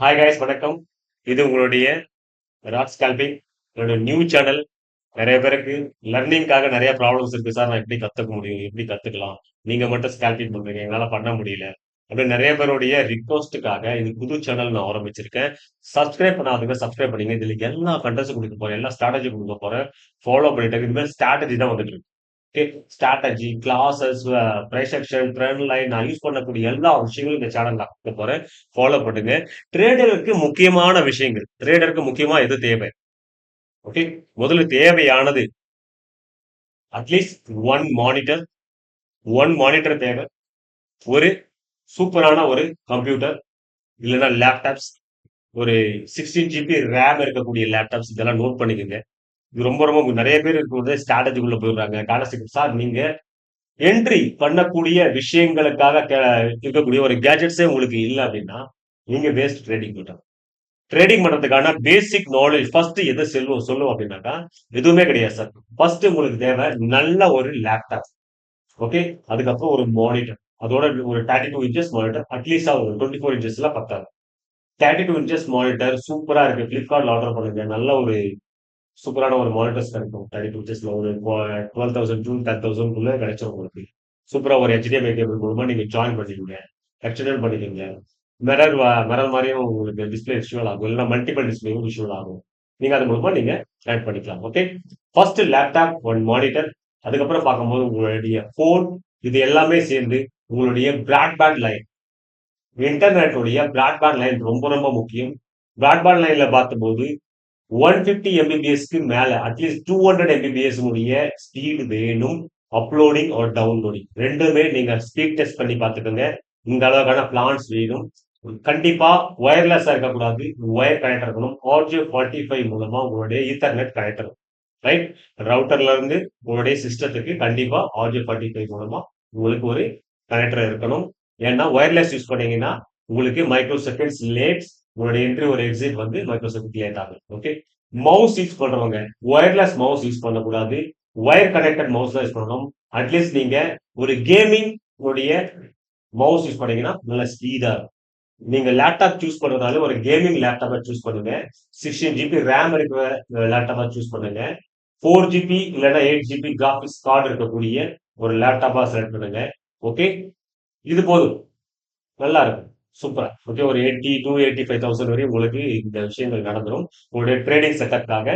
Hi guys, வணக்கம். இது உங்களுடைய ராக் ஸ்கேல்பிங் என்னோட நியூ சேனல். நிறைய பேருக்கு லர்னிங்காக நிறைய ப்ராப்ளம்ஸ் இருக்கு சார். நான் எப்படி கத்துக்க முடியும், எப்படி கத்துக்கலாம், நீங்க மட்டும் ஸ்கேல்பிங் பண்றீங்க, என்னால பண்ண முடியல அப்படின்னு நிறைய பேருடைய ரிக்வஸ்ட்டுக்காக இது புது சேனல் நான் ஆரம்பிச்சிருக்கேன். சப்ஸ்கிரைப் பண்ணாதவங்க சப்ஸ்கிரைப் பண்ணீங்க. இதுல எல்லா கண்டென்ட்ஸும் கொடுக்க போறேன், எல்லா ஸ்ட்ராட்டஜி கொடுக்க போறேன். ஃபாலோ பண்ணிட்டு இது மாதிரி ஸ்ட்ராட்டஜி தான் வந்துட்டு இருக்கு. ஸ்ட்ராட்டஜி கிளாஸஸ், ப்ரைசெக்ஷன், ட்ரெண்ட் லைன், நான் யூஸ் பண்ணக்கூடிய எல்லா விஷயங்களும் இந்த சேனல் நான் கொடுக்க போறேன். ஃபாலோ பண்ணுங்க. ட்ரேடருக்கு முக்கியமான விஷயங்கள், ட்ரேடருக்கு முக்கியமா எது தேவை? ஓகே, முதல்ல தேவையானது அட்லீஸ்ட் மானிட்டர் ஒன் மானிட்டர் தேவை. ஒரு சூப்பரான ஒரு கம்ப்யூட்டர் இல்லைன்னா லேப்டாப்ஸ், ஒரு 16 GB ரேம் இருக்கக்கூடிய லேப்டாப்ஸ், இதெல்லாம் நோட் பண்ணிக்கோங்க. இது ரொம்ப ரொம்ப நிறைய பேர் இருக்கும்போது ஸ்ட்ராட்டஜிக்குள்ள போயிடுறாங்க. சார், நீங்க என்ட்ரி பண்ணக்கூடிய விஷயங்களுக்காக இருக்கக்கூடிய ஒரு கேஜெட்ஸே உங்களுக்கு இல்லை அப்படின்னா நீங்க வேஸ்ட் ட்ரேடிங் பண்றோம். ட்ரேடிங் பண்றதுக்கான பேசிக் நாலேஜ் ஃபர்ஸ்ட் எது சொல்லுவோம் அப்படின்னாக்கா எதுவுமே கிடையாது சார். ஃபர்ஸ்ட் உங்களுக்கு தேவை நல்ல ஒரு லேப்டாப். ஓகே, அதுக்கப்புறம் ஒரு மானிட்டர், அதோட ஒரு 32 இன்ச்சஸ் மானிட்டர். அட்லீஸ்ட் ஒரு 24 இன்ச்சஸ்ல பத்தாது. 32 இன்ச்சஸ் மானிட்டர் சூப்பரா இருக்கு. பிளிப்கார்ட்ல ஆர்டர் பண்ணுங்க. நல்ல ஒரு சூப்பரான ஒரு மானிட்டர்ஸ் கிடைக்கும். 32 இன்ச்சஸ்ல ஒரு 12,000 to 10,000 கிடைச்சிடும் உங்களுக்கு. சூப்பரா ஒரு HDMI கேபிள் மூலமா நீங்க ஜாயின் பண்ணிக்கோங்க, எக்ஸ்டர்னல் பண்ணிக்கோங்க. மிரர் மிரர் மாதிரியும் உங்களுக்கு டிஸ்பிளே விஷுவல் ஆகும், இல்லைன்னா மல்டிபிள் டிஸ்பிளேயும் விஷுவல் ஆகும். நீங்க அது மூலமா நீங்க ஆட் பண்ணிக்கலாம். Okay, first laptop, one monitor. அதுக்கப்புறம் பார்க்கும்போது உங்களுடைய போன், இது எல்லாமே சேர்ந்து உங்களுடைய பிராட்பேண்ட் லைன், இன்டர்நெட்டுடைய பிராட்பேண்ட் லைன் ரொம்ப ரொம்ப முக்கியம். பிராட்பேண்ட் லைன்ல பார்த்தபோது 150 Mbps மேல அட்லீஸ்ட் 200 Mbps உடைய ஸ்பீடு வேணும். அப்லோடிங் ஒரு டவுன்லோடிங் ரெண்டுமே நீங்க ஸ்பீட் டெஸ்ட் பண்ணி பார்த்துக்கோங்க. இந்த அளவுக்கான பிளான்ஸ் வேணும். கண்டிப்பா ஒயர்லெஸ்ஸா இருக்கக்கூடாது, ஒயர் கனெக்டர் இருக்கணும். RJ45 மூலமா உங்களுடைய ஈத்தர்நெட் கனெக்டர், ரைட்? ரவுட்டர்ல இருந்து உங்களுடைய சிஸ்டத்துக்கு கண்டிப்பா RJ45 மூலமா உங்களுக்கு ஒரு கனெக்டர் இருக்கணும். ஏன்னா ஒயர்லெஸ் யூஸ் பண்ணீங்கன்னா உங்களுக்கு மைக்ரோ செகண்ட்ஸ் லேட், உங்களுடைய என்ட்ரி ஒரு எக்ஸிட் வந்து மைக்ரோ செகண்ட் லேட் ஆகும். ஓகே, மவுஸ் யூஸ் பண்றவங்க ஒயர்லெஸ் மவுஸ் யூஸ் பண்ணக்கூடாது, ஒயர் கனெக்டட் மவுஸ் தான் யூஸ் பண்ணணும். அட்லீஸ்ட் நீங்க ஒரு கேமிங் உடைய மவுஸ் யூஸ் பண்ணீங்கன்னா நல்ல ஸ்பீடா இருக்கும். நீங்க லேப்டாப் சூஸ் பண்றதால ஒரு கேமிங் லேப்டாப்பை சூஸ் பண்ணுங்க. 16 GB ரேம் இருக்கிற லேப்டாப்பா சூஸ் பண்ணுங்க. 4 GB இல்லைன்னா 8 GB கிராபிக்ஸ் கார்டு இருக்கக்கூடிய ஒரு லேப்டாப்பா செலக்ட் பண்ணுங்க. ஓகே, இது போதும், நல்லா இருக்கும், சூப்பரா. ஓகே, ஒரு 85,000 வரையும் உங்களுக்கு இந்த விஷயங்கள் நடந்துரும். உங்களுடைய ட்ரேடிங் செட்டப்காக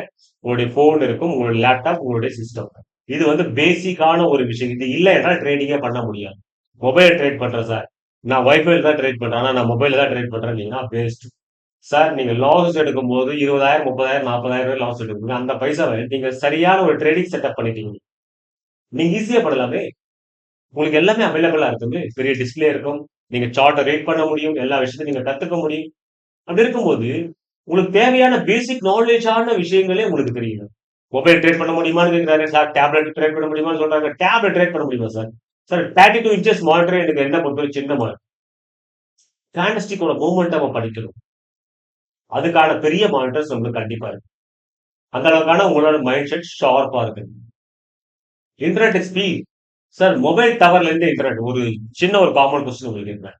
உங்களுடைய போன் இருக்கும், உங்களுடைய லேப்டாப், உங்களுடைய சிஸ்டம். இது வந்து பேசிக்கான ஒரு விஷயம். இது இல்லை என்றால் ட்ரேடிங்கே பண்ண முடியாது. மொபைல் ட்ரேட் பண்றேன் சார், நான் வைஃபைல தான் ட்ரேட் பண்றேன், ஆனா நான் மொபைல தான் ட்ரேட் பண்றேன் வேஸ்ட் சார். நீங்க லாஸ் எடுக்கும் போது 20,000, 30,000, 40,000 லாஸ் எடுக்குங்க. அந்த பைசாவை நீங்க சரியான ஒரு ட்ரேடிங் செட்டப் பண்ணிட்டீங்க, நீங்க ஈஸியா பண்ணலாமே. உங்களுக்கு எல்லாமே அவைலபிளா இருக்குது. பெரிய டிஸ்பிளே இருக்கும், நீங்க சார்ட்டை ரீட் பண்ண முடியும், எல்லா விஷயத்தையும் நீங்க கத்துக்க முடியும். அப்படி இருக்கும்போது உங்களுக்கு தேவையான பேசிக் நாலேஜான விஷயங்களே உங்களுக்கு தெரியும். மொபைல் ட்ரேட் பண்ண முடியுமான்னு கேட்கிறாரு சார். டேப்லெட் ட்ரேட் பண்ண முடியுமான்னு சொல்றாங்க. டேப்லெட் ட்ரேட் பண்ண முடியுமா சார்? சார், 32 இன்ச்சஸ் மானிட்டர் எனக்கு என்ன பொறுத்தவரை சின்ன மானிட்டர். கேண்டஸ்டிக்கோட மூவ்மெண்ட் நம்ம படிக்கணும். அதுக்கான பெரிய மானிட்டர்ஸ் உங்களுக்கு கண்டிப்பா இருக்கு. அந்த அளவுக்கான உங்களோட மைண்ட் செட் ஷார்ப்பா இருக்கு. இன்டர்நெட் ஸ்பீட் சார், மொபைல் டவர்ல இருந்து இன்டர்நெட், ஒரு சின்ன ஒரு காமன் கொஸ்டின் உங்களுக்கு இருக்கிறேன்.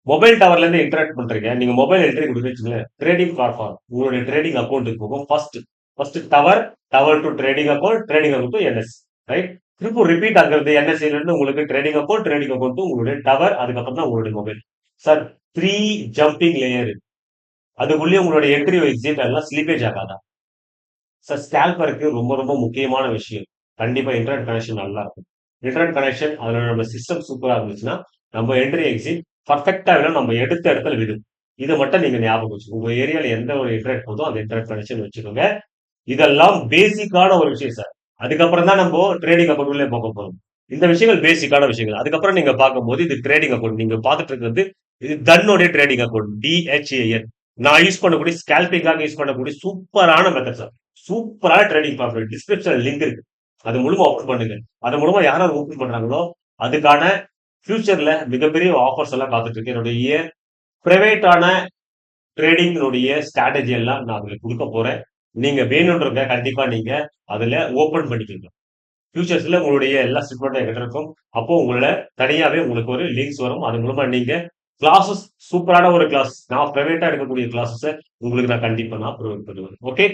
மொபைல் டவர்ல இருந்து இன்டர்நெட் பண்றீங்க, நீங்க மொபைல் என்ட்ரி கொடுத்துருச்சுங்க. ட்ரேடிங் பிளாட்ஃபார்ம் உங்களுடைய ட்ரேடிங் அக்கௌண்ட்டுக்கு போகும். First tower, tower to trading account, trading account to NS, right? திரும்ப ரிப்பீட் ஆகுறது. NSல இருந்து உங்களுக்கு ட்ரேடிங் அக்கௌண்ட், ட்ரேடிங் அக்கௌண்ட் உங்களுடைய டவர், அதுக்கப்புறம் தான் உங்களுடைய மொபைல். சார், 3 ஜம்பிங் லேயர், அதுக்குள்ளேயே உங்களுடைய என்ட்ரி எக்ஸிட் எல்லாம் ஸ்லிப்பேஜ் ஆகாதா சார்? ஸ்கேல்பருக்கு ரொம்ப ரொம்ப முக்கியமான விஷயம் கண்டிப்பா இன்டர்நெட் கனெக்ஷன் நல்லா இருக்கும். இன்டர்நெட் கனெக்ஷன் அதுல நம்ம சிஸ்டம் சூப்பரா இருந்துச்சுன்னா நம்ம என்ட்ரி எக்ஸிட் பர்ஃபெக்டா வேணும், நம்ம எடுத்த இடத்துல விடும். இதை மட்டும் நீங்க ஞாபகம் வச்சு உங்க ஏரியால எந்த ஒரு இன்டர்நெட் போதும் அந்த இன்டர்நெட் கனெக்ஷன் வச்சுக்கோங்க. இதெல்லாம் பேசிக்கான ஒரு விஷயம் சார். அதுக்கப்புறம் தான் நம்ம ட்ரேடிங் அக்கௌண்ட் உள்ளே போக போறோம். இந்த விஷயங்கள் பேசிக்கான விஷயங்கள். அதுக்கப்புறம் நீங்க பார்க்கும்போது இது ட்ரேடிங் அக்கௌண்ட் நீங்க பார்த்துட்டு இருக்கிறது, இது தன்னுடைய ட்ரேடிங் அக்கௌண்ட், DHAN. நான் யூஸ் பண்ணக்கூடிய ஸ்கேல்பிங்காக யூஸ் பண்ணக்கூடிய சூப்பரான மெத்தட் சார். சூப்பரான ட்ரேடிங் ப்ராஃபிட் டிஸ்கிரிப்ஷன் லிங்க் இருக்கு, அது மூலமா ஓபன் பண்ணுங்க. அது மூலமா யாராவது ஓபன் பண்றாங்களோ அதுக்கான ஃபியூச்சர்ல மிகப்பெரிய ஆஃபர்ஸ் எல்லாம் காத்துட்டு இருக்கு. என்னுடைய பிரைவேட்டான ட்ரேடிங்கினுடைய ஸ்ட்ராட்டஜி எல்லாம் நான் அதுல கொடுக்க போறேன். நீங்க வேணும்ன்றத கண்டிப்பா நீங்க அதுல ஓபன் பண்ணிக்கோங்க. ஃபியூச்சர்ஸ்ல உங்களுடைய எல்லா ஸ்டேட்மெண்ட்டும் என்கிட்ட இருக்கும். அப்போ உங்களோட தனியாவே உங்களுக்கு ஒரு லிங்க்ஸ் வரும், அது மூலமா நீங்க கிளாஸஸ் சூப்பரான ஒரு கிளாஸ். நான் பிரைவேட்டா எடுக்கக்கூடிய கிளாஸஸ் உங்களுக்கு நான் கண்டிப்பா நான் ப்ரொவைட் பண்ணுவேன். ஓகே,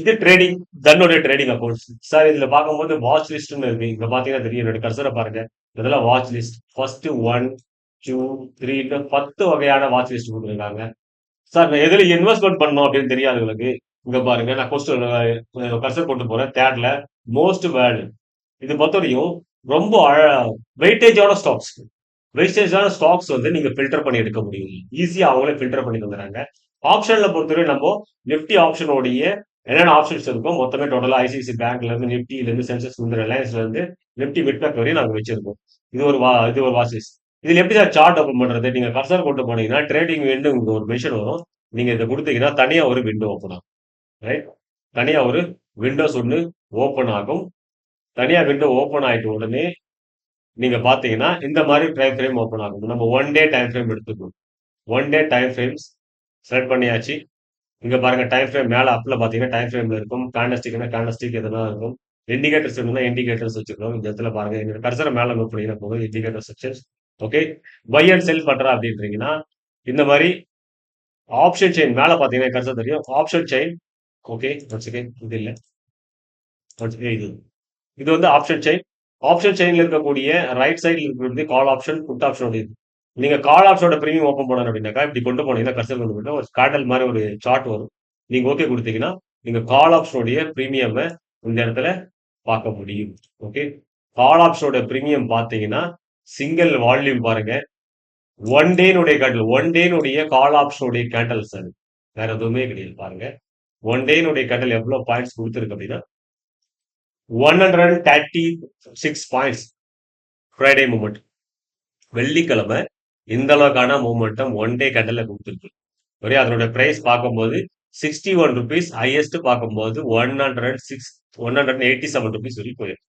இது ட்ரேடிங், தன்னுடைய ட்ரேடிங் அக்கௌண்ட்ஸ். சார் இதுல பார்க்கும்போது வாட்ச் லிஸ்ட்னு இருக்கு. இங்க பாத்தீங்கன்னா தெரியும், என்னோட கர்சரை பாருங்க. இதெல்லாம் வாட்ச் லிஸ்ட். ஃபர்ஸ்ட் 1, 2, 3 10 வகையான வாட்ச் லிஸ்ட் கொடுத்துருக்காங்க. சார் நான் எதுல இன்வெஸ்ட்மெண்ட் பண்ணணும் அப்படின்னு தெரியாது உங்களுக்கு. இங்க பாருங்க, நான் கொஸ்டின் கர்சர் போட்டு போறேன். தேர்ட்ல மோஸ்ட் வேல்யூ. இது பொறுத்தவரையும் ரொம்ப வெயிட்டேஜான ஸ்டாக்ஸ். வெயிட்டேஜான ஸ்டாக்ஸ் வந்து நீங்க ஃபில்டர் பண்ணி எடுக்க முடியும். ஈஸியா அவங்களே ஃபில்டர் பண்ணி தந்துறாங்க. ஆப்ஷன்ல பொறுத்தவரை நம்ம நிப்டி ஆப்ஷனோடைய என்னென்ன ஆப்ஷன்ஸ் இருக்கும் மொத்தமே டோட்டலா ஐசிஐசி பேங்க்ல இருந்து நிப்டில இருந்து சென்செக்ஸ் வந்து ரிலையன்ஸ்ல இருந்து நிப்டி மிட்பேக் வரையும் நாங்க வச்சிருக்கோம். இது ஒரு வாசிஸ். இதுல எப்படி சார் சார்ட் ஓபன் பண்றது? நீங்க கர்சர் கொண்டு போனீங்கன்னா ட்ரேடிங் விண்டோ இங்க ஒரு மெஷின் வரும். நீங்க இதை கொடுத்தீங்கன்னா தனியா ஒரு விண்டோ ஓப்பன் ஆகும். ரைட், தனியா ஒரு விண்டோஸ் ஒன்று ஓப்பன் ஆகும். தனியா விண்டோ ஓப்பன் ஆயிட்ட உடனே நீங்க பாத்தீங்கன்னா இந்த மாதிரி டைம் ஃப்ரேம் ஓப்பன் ஆகும். நம்ம 1 டே டைம் ஃப்ரேம் எடுத்துக்கணும். 1 டே டைம் ஃப்ரேம்ஸ் செலக்ட் பண்ணியாச்சு. இங்க பாருங்க, டைம் ஃப்ரேம் மேல அப்ல பாத்தீங்கன்னா டைம் ஃப்ரேம்ல இருக்கும். கேண்டல்ஸ்டிக்னா கேண்டல்ஸ்டிக் எதனா இருக்கும். இண்டிகேட்டர்ஸ் இருந்தா இண்டிகேட்டர்ஸ் வச்சுக்கிறோம். இந்த இடத்துல பாருங்க, என்னோட கர்சரை மேல மூவ் பண்ணினா போதும். Indicator sections. Okay, buy and sell பண்றா அப்படின்றீங்கன்னா இந்த மாதிரி ஆப்ஷன் செயின் மேல பாத்தீங்கன்னா கர்சர் தெரியும். Option chain. ஓகே, இது இல்ல. இது இது வந்து ஆப்ஷன் செயின். ஆப்ஷன் செயின்ல இருக்கக்கூடிய ரைட் சைடுல இருக்கிறது கால் ஆப்ஷன், புட் ஆப்ஷன். நீங்க கால் ஆப்ஷனோட பிரீமியம் ஓப்பன் பண்ணணும் அப்படின்னாக்கா இப்படி கொண்டு போனீங்கன்னா கர்சர் கொண்டு போயிட்டு ஒரு ஸ்காட்டல் மாதிரி ஒரு சார்ட் வரும். நீங்க ஓகே கொடுத்தீங்கன்னா நீங்க கால் ஆப்ஷனுடைய பிரீமியம் இந்த இடத்துல பார்க்க முடியும். ஓகே, கால் ஆப்ஷனோட பிரீமியம் பார்த்தீங்கன்னா சிங்கிள் வால்யூம் பாருங்க. 1 டேனுடைய கேண்டல், 1 டேனுடைய கால் ஆப்ஷனுடைய கேண்டல் சார், வேற எதுவுமே கிடையாது. பாருங்க, 1 டேனுடைய கேண்டல் எவ்வளவு பாயிண்ட்ஸ் கொடுத்துருக்கு அப்படின்னா 136 பாயிண்ட்ஸ். ஃப்ரைடே மூமெண்ட், வெள்ளிக்கிழமை இந்த அளவுக்கான மூமெண்டம் 1 டே கேண்டல்ல கொடுத்துருக்கு. ஒரே அதனுடைய பிரைஸ் பார்க்கும்போது 61 ருபீஸ், ஹையஸ்ட் பார்க்கும்போது 187 ருபீஸ் வரைக்கும் போயிருக்கு.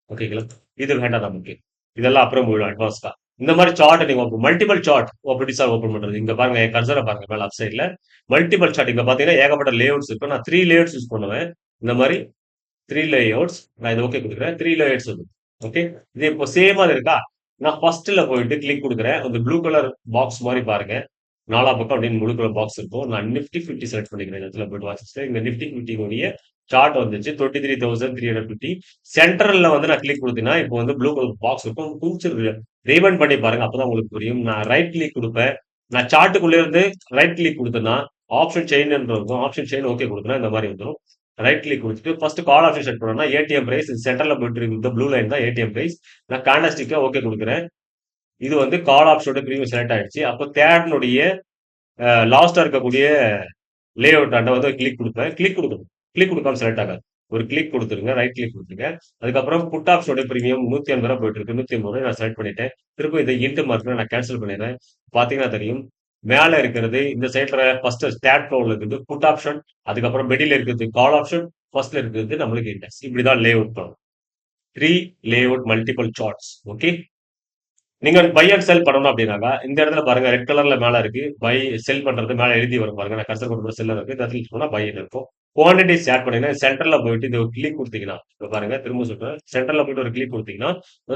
ஓகேங்களா, இது வேண்டாம் நமக்கு. இதெல்லாம் அப்புறம் போயிடும் அட்வான்ஸ்டா. இந்த மாதிரி சார்ட் நீங்க மல்டிபிள் சார்ட் எப்படி சார் ஓப்பன் பண்றது? இங்க பாருங்க, என் கர்சரை பாருங்க மேல அப் சைட்ல மல்டிபிள் சார்ட். இங்க பாத்தீங்கன்னா ஏகப்பட்ட லேஅவுட்ஸ் இருக்கும். நான் 3 லேஅவுட்ஸ் யூஸ் பண்ணுவேன். இந்த மாதிரி 3 லேஅவுட்ஸ் நான் இது ஓகே கொடுக்குறேன். 3 லேஅவுட்ஸ் வந்து ஓகே. இது இப்போ சேமா இருக்கா? நான் ஃபர்ஸ்ட்ல போயிட்டு கிளிக் கொடுக்குறேன். அந்த ப்ளூ கலர் பாக்ஸ் மாதிரி பாருங்க, நாலா பக்கம் அப்படின்னு ப்ளூ கலர் பாக்ஸ் இருக்கும். நான் நிப்டி 50 செலக்ட் பண்ணிக்கிறேன். இந்த இடத்துல போயிட்டு வாட்சஸ்ல இந்த நிப்டி 50 சார்ட் வந்துச்சு 23,350. சென்ட்ரல்ல வந்து நான் கிளிக் கொடுத்தீங்கன்னா இப்போ வந்து ப்ளூ கலர் பாக்ஸ் இருக்கும். கொஞ்சம் ரீவன் பண்ணி பாருங்க, அப்பதான் உங்களுக்கு புரியும். நான் ரைட் கிளிக் கொடுப்பேன். நான் சார்ட்டுக்குள்ளே இருந்து ரைட் கிளிக் கொடுத்தேன்னா ஆப்ஷன் செயின் இருக்கும். ஆப்ஷன் செயின் ஓகே கொடுத்தனா இந்த மாதிரி வந்துடும். ரைட் கிளிக் கொடுத்துட்டு ஃபர்ஸ்ட் கால் ஆப்ஷன் செட் பண்ணா ஏடிஎம் பிரைஸ் சென்டர்ல போயிட்டு இருக்கு. ப்ளூ லைன் தான் ஏடிஎம் பிரைஸ். நான் கேண்டல்ஸ்டிக்கா ஓகே கொடுக்குறேன். இது வந்து கால் ஆப்ஷனோட பிரீமியம் செலக்ட் ஆயிடுச்சு. அப்போ தேர்ட்னுடைய லாஸ்டா இருக்கக்கூடிய லே அவுட் ஆண்ட வந்து கிளிக் கொடுப்பேன். கிளிக் கொடுக்கணும். கிளிக் கொடுக்காம செலக்ட் ஆகாது. ஒரு கிளிக் கொடுத்துருங்க, ரைட் கிளிக் கொடுத்துருங்க. அதுக்கப்புறம் புட் ஆப்ஷனோட பிரீமியம் 150 ரூபாய் போயிட்டு இருக்கு. 150 நான் செலக்ட் பண்ணிட்டேன். திரும்ப இந்த இன்ட் மார்க் நான் கேன்சல் பண்ணிடுறேன். பாத்தீங்கன்னா தெரியும், மேல இருக்கிறது இந்த சைட்ல ஃபர்ஸ்ட் ஸ்டாட் ஃப்ளோர்ல இருக்குது புட் ஆப்ஷன், அதுக்கப்புறம் மிடில் இருக்கிறது கால் ஆப்ஷன், ஃபர்ஸ்ட்ல இருக்கிறது நம்மளுக்கு இண்டெக்ஸ். இப்படிதான் லே அவுட் பண்ணும். 3 layout multiple charts. Okay, நீங்க பை அண்ட் செல் பண்ணணும் அப்படின்னாக்கா இந்த இடத்துல பாருங்க, ரெட் கலர்ல மேல இருக்கு பை செல் பண்றது மேல எழுதி வரும் பாருங்க. நான் கர்சர் கொண்டு செல்ல இருக்கு, இந்த இடத்துல போனா பை இருக்கும். குவான்டிட்டிஸ் ஆட் பண்ணீங்கன்னா சென்டர்ல போயிட்டு இந்த கிளிக் கொடுத்தீங்கன்னா இப்ப பாருங்க, திரும்ப சொல்றேன், சென்டர்ல போயிட்டு ஒரு கிளிக் கொடுத்தீங்கன்னா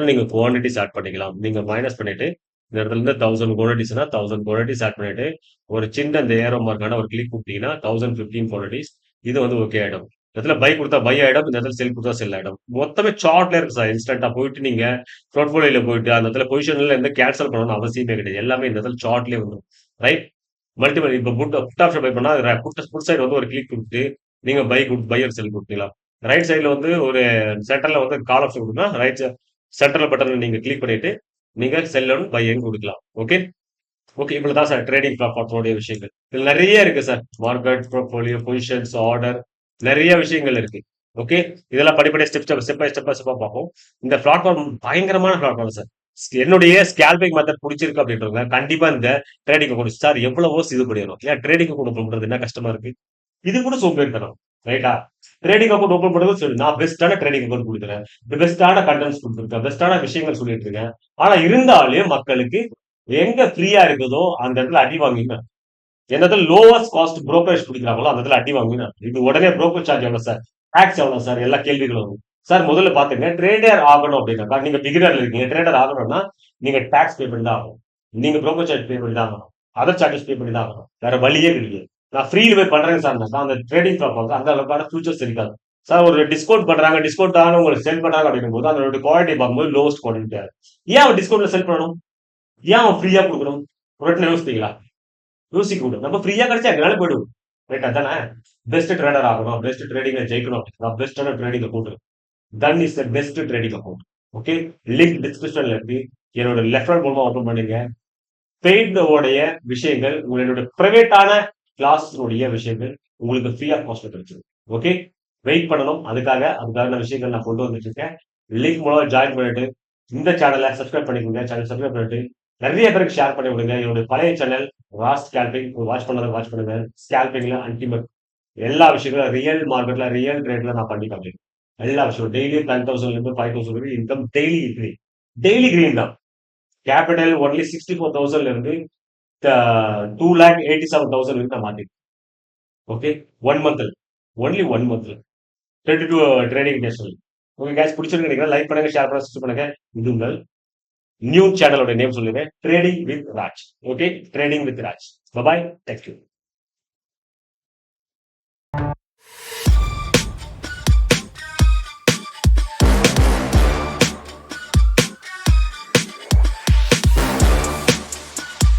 நீங்க குவான்டிட்டிஸ் ஆட் பண்ணிக்கலாம். நீங்க மைனஸ் பண்ணிட்டு இந்த இடத்துல இருந்து 1000 குவான்டிட்டிஸ்னா 1000 குவான்டிட்டிஸ் ஆட் பண்ணிட்டு ஒரு சின்ன இந்த ஏரோ மார்க்கான ஒரு கிளிக் கொடுத்தீங்கன்னா 1015 குவான்டிட்டிஸ் இது வந்து ஓகே ஆயிடும். இடத்துல பை கொடுத்தா பை ஆயிடும், இந்த இடத்துல செல் கொடுத்தா செல் ஆயிடும். மொத்தமே சார்ட்ல இருக்கு சார். இன்ஸ்டன்டா போயிட்டு நீங்க போர்ட்போலியோல போயிட்டு அந்த இடத்துல பொசிஷன்ல இருந்து கேன்சல் பண்ணணும்னு அவசியமே கிடையாது. எல்லாமே இந்த இடத்துல சார்ட்லயே வந்துடும். ரைட், மல்டிபிள் இப்ப புட் ஆப்ஷன் பை பண்ணா புட் சைடு வந்து ஒரு கிளிக் கொடுத்து நீங்க பை ஆர் செல் கொடுக்கலாம். ரைட் சைடுல வந்து ஒரு சென்டர்ல வந்து கால் ஆப்ஷன் கொடுத்தா ரைட் சென்டர்ல பட்டன் நீங்க கிளிக் பண்ணிட்டு நீங்க செல் ஒன் பை கொடுக்கலாம். ஓகே, ஓகே, இவ்வளவுதான் சார் ட்ரேடிங் பிளாட்ஃபார்மோடைய விஷயங்கள். இதுல நிறைய இருக்கு sir. Market, portfolio, positions, order, நிறைய விஷயங்கள் இருக்கு. ஓகே, இதெல்லாம் படிப்படியா ஸ்டெப் பை ஸ்டெப்பா பார்ப்போம். இந்த பிளாட்ஃபார்ம் பயங்கரமான பிளாட்ஃபார்ம் சார். என்னுடைய ஸ்கேல்பிங் மெத்தட் பிடிச்சிருக்கு அப்படின்றவங்க கண்டிப்பா இந்த ட்ரேடிங் அக்கௌண்ட் சார் எவ்வளவோ இது பண்ணிடும். ஏன் ட்ரேடிங் அக்கௌண்ட் ஓப்பன் பண்றது என்ன கஷ்டமா இருக்கு? இது கூட சோம்பேறி தரும். ரைட்டா, ட்ரேடிங் அக்கௌண்ட் ஓப்பன் பண்றது சொல்லி நான் பெஸ்டான ட்ரேடிங் அக்கௌண்ட் கொடுக்குறேன், பெஸ்டான கண்டென்ட்ஸ் கொடுத்துருக்கேன், பெஸ்டான விஷயங்கள் சொல்லிட்டு இருக்கேன். ஆனா இருந்தாலும் மக்களுக்கு எங்க ஃப்ரீயா இருக்குதோ அந்த இடத்துல அடி வாங்கிங்க. எந்த லோவஸ்ட் காஸ்ட் புரோக்கரேஜ் பிடிக்கிறாங்களோ அந்த இடத்துல அடி வாங்கினா இது உடனே புரோக்கர் சார்ஜ் எவ்வளவு சார், டாக்ஸ் எவ்வளவு சார், எல்லா கேள்விகளும் வரும். சார் முதல்ல பாத்துங்க, ட்ரேடர் ஆகணும் அப்படின்னாக்கா நீங்க பிகினர்ல இருக்கீங்க, ட்ரேடர் ஆகணும்னா நீங்க டாக்ஸ் பே பண்ணி தான் ஆகும். நீங்க புரோக்கர் சார்ஜ் பே பண்ணி தான் ஆகணும். அதர் சார்ஜஸ் பே பண்ணி தான் ஆகணும். வேற வழியே கிடையாது. நான் ஃப்ரீல போய் பண்றேன் சார் அந்த ட்ரேடிங் ப்ளாட்ஃபார்ம் வந்து அந்த அளவுக்கான ஃபியூச்சர்ஸ் இருக்காது. சார் ஒரு டிஸ்கவுண்ட் பண்றாங்க, டிஸ்கவுண்ட் ஆன உங்களுக்கு செல் பண்றாங்க அப்படிங்கும் போது அதோட குவாலிட்டி பார்க்கும்போது லோவஸ்ட் குவாலிட்டியா இருக்கும். ஏன் அவன் டிஸ்கவுண்ட்ல செல் பண்ணணும்? ஏன் அவன் ஃப்ரீயா கொடுக்கணும்? ஒரு வாட்டி யோசித்தீங்களா? யோசிக்க கூடாது. நம்ம ஃப்ரீயா கிடைச்சா எங்கனால போயிடுவோம். ரைட் அதானே? பெஸ்ட் ட்ரேடர் ஆகணும், பெஸ்ட் ட்ரேடிங்ல ஜெயிக்கணும் அப்படின்னா பெஸ்டான trading account. Then is the best trading account. Okay, link டிஸ்கிரிப்ஷன்ல இருக்கு. என்னோட லெஃப்ட் மூலமா ஓபன் பண்ணுங்க. பெய்டோடைய விஷயங்கள், உங்களுடைய பிரைவேட்டான கிளாஸுடைய விஷயங்கள் உங்களுக்கு ஃப்ரீ ஆஃப் காஸ்ட்ல கிடைச்சிடும். ஓகே, வெயிட் பண்ணணும். அதுக்கான விஷயங்கள் நான் கொண்டு வந்துட்டு இருக்கேன். லிங்க் மூலம் ஜாயின் பண்ணிட்டு இந்த சேனலை சப்ஸ்கிரைப் பண்ணிக்கோங்க. சேனல் சப்ஸ்கிரைப் பண்ணிட்டு நிறைய பேருக்கு ஷேர் பண்ணி விடுங்க. என்னுடைய பழைய சேனல் ராஸ் ஸ்கேல்பிங் வாட்ச் பண்ணுங்க. ஸ்கேல்பிங்ல அல்டிமேட் எல்லா விஷயங்களும் ரியல் மார்க்கெட்ல ரியல் ட்ரேட்ல நான் பண்ணி காமிக்கிறேன். எல்லா விஷயம் டெய்லி 10,000 இருந்து 5,000 வரைக்கும் income daily green. Daily green தான். கேபிட்டல் ஒன்லி 64,000 இருந்து 2,87,000 வரைக்கும் நான் மாத்திருக்கேன். ஓகே, 1 மந்த்ல, ஒன்லி 1 மந்த்ல 22 ட்ரேடிங் டேஸ். ஓகே கேஸ், பிடிச்சிருக்கு நினைக்கிறேன். லைக் பண்ணுங்க, ஷேர் பண்ணுங்க, சப்ஸ்கிரைப் பண்ணுங்க. இது உங்கள் நியூ சேனலோட நேம் சொல்லுங்க, trading with Raj. Okay, trading with Raj. Bye, thank you.